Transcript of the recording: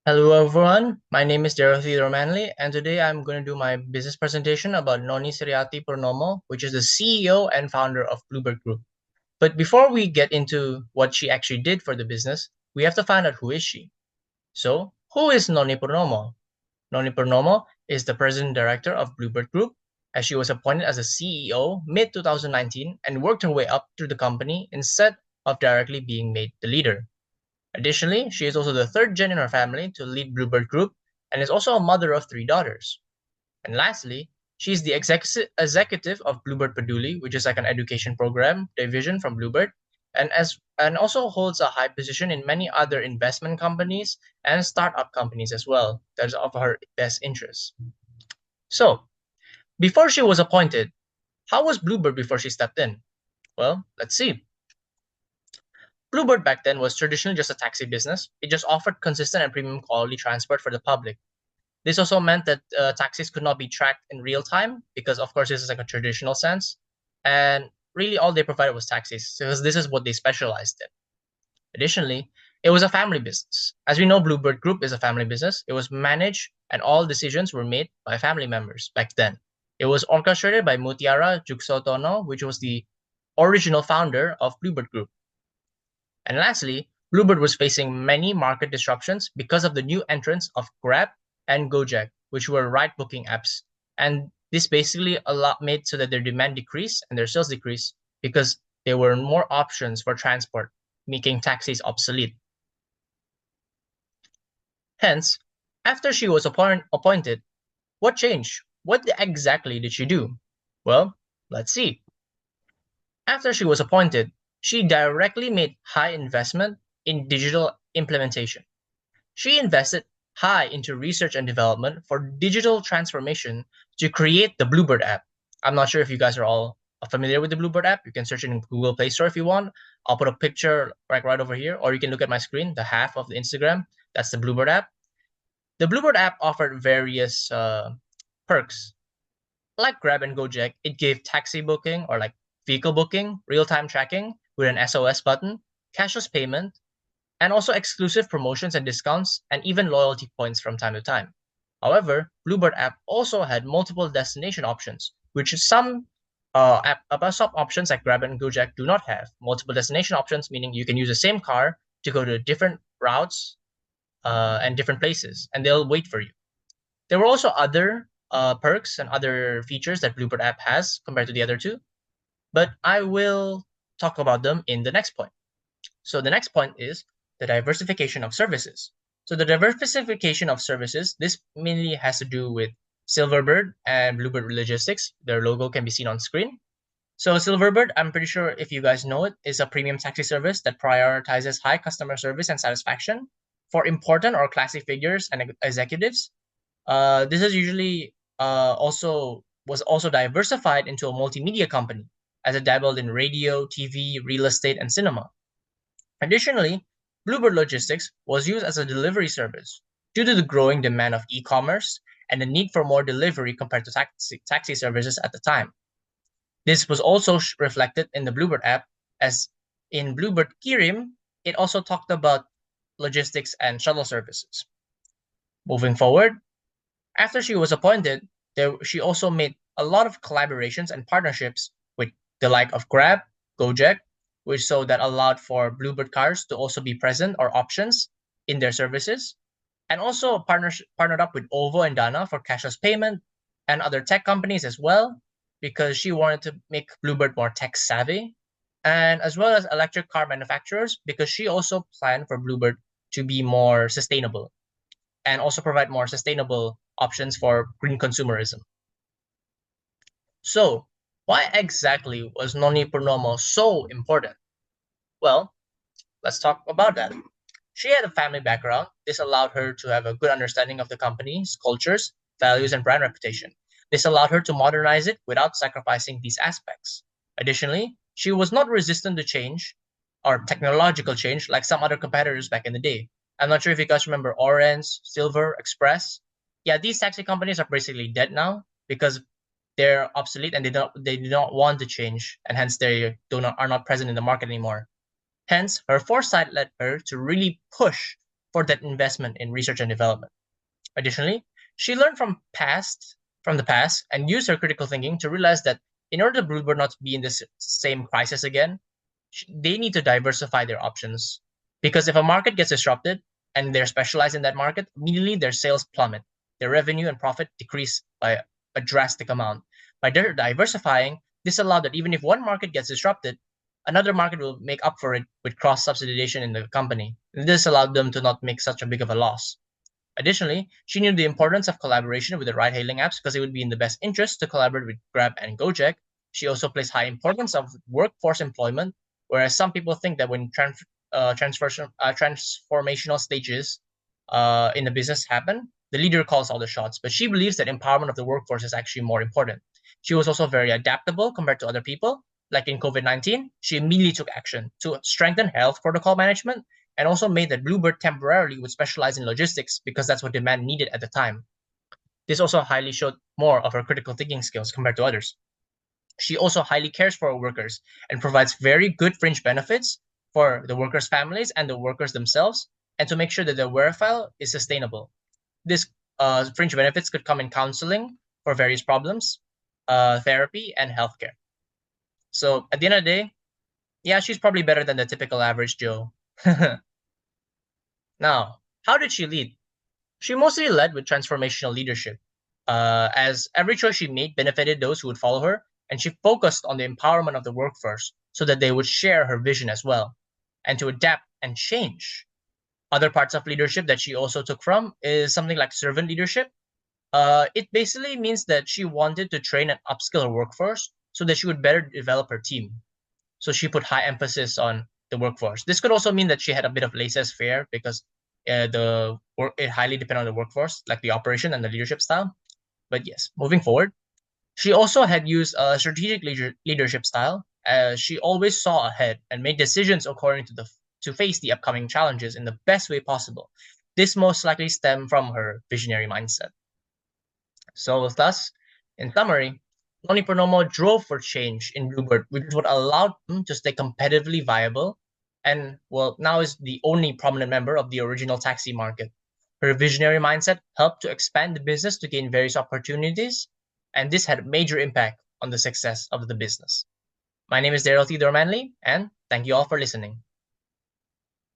Hello everyone, my name is Darryll Manley, and today I'm going to do my business presentation about Noni Prumono, which is the CEO and founder of Bluebird Group. But before we get into what she actually did for the business, we have to find out who is she. So, who is Noni Purnomo? Noni Purnomo is the president director of Bluebird Group, as she was appointed as a CEO mid 2019 and worked her way up through the company instead of directly being made the leader. Additionally, she is also the third gen in her family to lead Bluebird Group and is also a mother of three daughters. And lastly, she is the executive of Bluebird Paduli, which is like an education program division from Bluebird, and also holds a high position in many other investment companies and startup companies as well. That is of her best interest. So, before she was appointed, how was Bluebird before she stepped in? Well, let's see. Bluebird back then was traditionally just a taxi business. It just offered consistent and premium quality transport for the public. This also meant that taxis could not be tracked in real time because, of course, this is like a traditional sense. And really, all they provided was taxis because this is what they specialized in. Additionally, it was a family business. As we know, Bluebird Group is a family business. It was managed and all decisions were made by family members back then. It was orchestrated by Mutiara Juksotono, which was the original founder of Bluebird Group. And lastly, Bluebird was facing many market disruptions because of the new entrance of Grab and Gojek, which were ride booking apps. And this basically made so that their demand decreased and their sales decreased because there were more options for transport, making taxis obsolete. Hence, after she was appointed, what changed? What exactly did she do? Well, let's see. After she was appointed, she directly made high investment in digital implementation. She invested high into research and development for digital transformation to create the Bluebird app. I'm not sure if you guys are all familiar with the Bluebird app. You can search it in Google Play Store if you want. I'll put a picture right over here, or you can look at my screen, the half of the Instagram. That's the Bluebird app. The Bluebird app offered various perks. Like Grab and Gojek, it gave taxi booking or like vehicle booking, real-time tracking with an SOS button, cashless payment, and also exclusive promotions and discounts, and even loyalty points from time to time. However, Bluebird app also had multiple destination options, which some bus stop options like Grab and Gojek do not have. Multiple destination options, meaning you can use the same car to go to different routes and different places, and they'll wait for you. There were also other perks and other features that Bluebird app has compared to the other two, but I will talk about them in the next point. So the next point is the diversification of services. So the diversification of services, this mainly has to do with Silverbird and Bluebird Logistics. Their logo can be seen on screen. So Silverbird, I'm pretty sure if you guys know it, is a premium taxi service that prioritizes high customer service and satisfaction for important or classy figures and executives. This is usually was also diversified into a multimedia company as it dabbled in radio, TV, real estate, and cinema. Additionally, Bluebird Logistics was used as a delivery service due to the growing demand of e-commerce and the need for more delivery compared to taxi services at the time. This was also reflected in the Bluebird app, as in Bluebird Kirim, it also talked about logistics and shuttle services. Moving forward, after she was appointed, she also made a lot of collaborations and partnerships with the like of Grab, Gojek, which so that allowed for Bluebird cars to also be present or options in their services, and also partnered up with Ovo and Dana for cashless payment and other tech companies as well, because she wanted to make Bluebird more tech savvy, and as well as electric car manufacturers because she also planned for Bluebird to be more sustainable and also provide more sustainable options for green consumerism. So, why exactly was Noni Purnomo so important? Well, let's talk about that. She had a family background. This allowed her to have a good understanding of the company's cultures, values, and brand reputation. This allowed her to modernize it without sacrificing these aspects. Additionally, she was not resistant to change or technological change like some other competitors back in the day. I'm not sure if you guys remember Orange, Silver, Express. Yeah, these taxi companies are basically dead now because they're obsolete and they do not want to change, and hence they are not present in the market anymore. Hence, her foresight led her to really push for that investment in research and development. Additionally, she learned from the past and used her critical thinking to realize that in order for Bluebird not to be in this same crisis again, they need to diversify their options. Because if a market gets disrupted and they're specialized in that market, immediately their sales plummet. Their revenue and profit decrease by a drastic amount. By diversifying, this allowed that even if one market gets disrupted, another market will make up for it with cross subsidization in the company. This allowed them to not make such a big of a loss. Additionally, she knew the importance of collaboration with the ride-hailing apps because it would be in the best interest to collaborate with Grab and Gojek. She also placed high importance of workforce employment, whereas some people think that when transformational stages in the business happen, the leader calls all the shots. But she believes that empowerment of the workforce is actually more important. She was also very adaptable compared to other people. Like in COVID-19, she immediately took action to strengthen health protocol management and also made that Bluebird temporarily would specialize in logistics because that's what demand needed at the time. This also highly showed more of her critical thinking skills compared to others. She also highly cares for her workers and provides very good fringe benefits for the workers' families and the workers themselves, and to make sure that their welfare is sustainable. This fringe benefits could come in counseling for various problems, therapy, and healthcare. So at the end of the day, yeah, she's probably better than the typical average Joe. Now, how did she lead? She mostly led with transformational leadership, as every choice she made benefited those who would follow her, and she focused on the empowerment of the workforce so that they would share her vision as well, and to adapt and change. Other parts of leadership that she also took from is something like servant leadership. It basically means that she wanted to train and upskill her workforce so that she would better develop her team. So she put high emphasis on the workforce. This could also mean that she had a bit of laissez-faire because it highly depended on the workforce, like the operation and the leadership style. But yes, moving forward, she also had used a strategic leadership style, as she always saw ahead and made decisions according to face the upcoming challenges in the best way possible. This most likely stemmed from her visionary mindset. So thus, in summary, Prumono drove for change in Bluebird, which is what allowed them to stay competitively viable, and well, now is the only prominent member of the original taxi market. Her visionary mindset helped to expand the business to gain various opportunities, and this had a major impact on the success of the business. My name is Darryll Manley, and thank you all for listening.